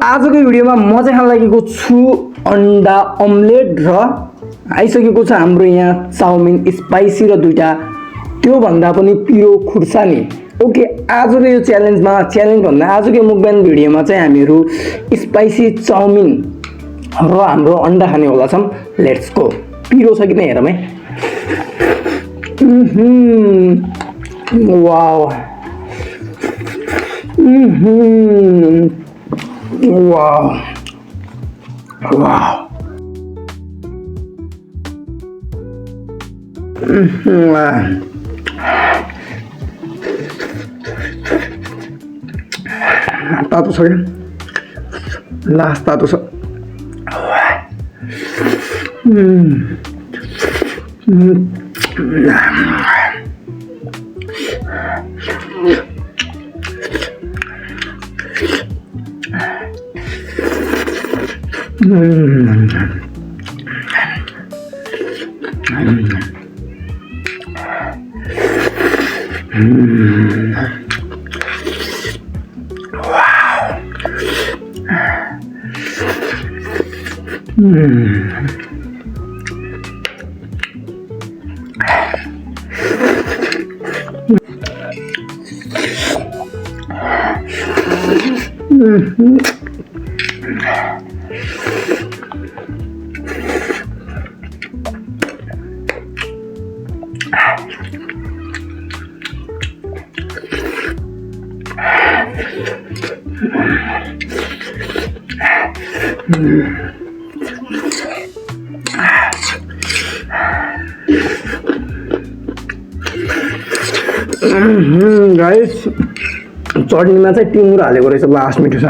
आजको भिडियोमा म चाहिँ खान लागेको छु अन्डा अमलेट र आइसकेको छ हाम्रो यहाँ चाउमिन स्पाइसी र दुईटा त्यो भन्दा पनि पिरो खुर्सानी। ओके, आजको यो च्यालेन्ज भन्दा आजको मुकबाङ भिडियोमा चाहिँ हामीहरू स्पाइसी चाउमिन र हाम्रो अन्डा खाने होला छौं। Let's go. पिरो छ कि नै हेरौँ है। वाओ, वाओ, वाओ, तातो छ क्या, लास्ट तातो छ। गाइस, चटनीमा चाहिँ टिमुर हालेको रहेछ, लास्ट मिठो छ।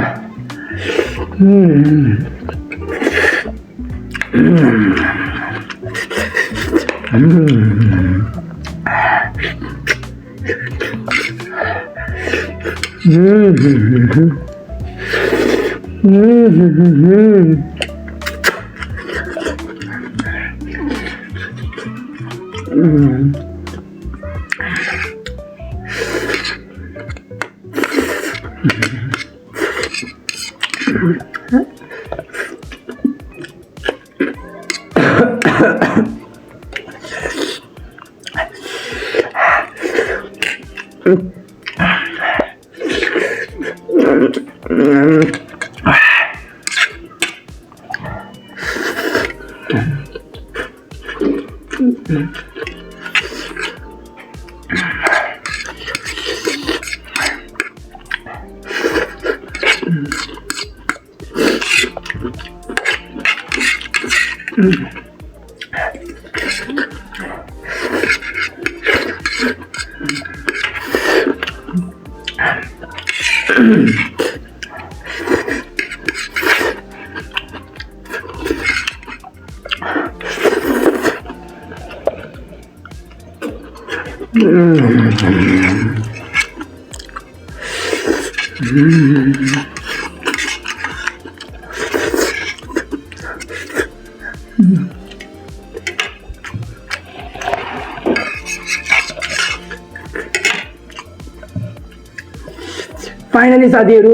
फाइनली साथीहरु,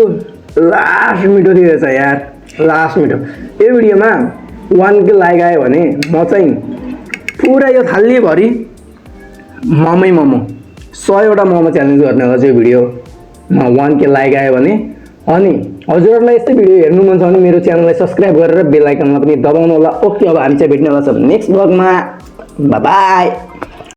लास्ट मिठो दिएछ यार, लास्ट मिठो। यो भिडियोमा 1K लाइक आयो भने म चाहिँ पुरा यो थाली भरि मोमो 100 वटा मोमो च्यालेन्ज गर्ने होला यो भिडियोमा 1K लाइक आयो भने। अनि हजुरहरुलाई यस्तै भिडियो हेर्नु मन छ भने मेरो च्यानललाई सब्स्क्राइब गरेर बेल आइकनमा पनि दबाउनु होला। ओके, अब हामी चाहिँ भेट्ने होला नेक्स्ट भ्लगमा। Bye bye.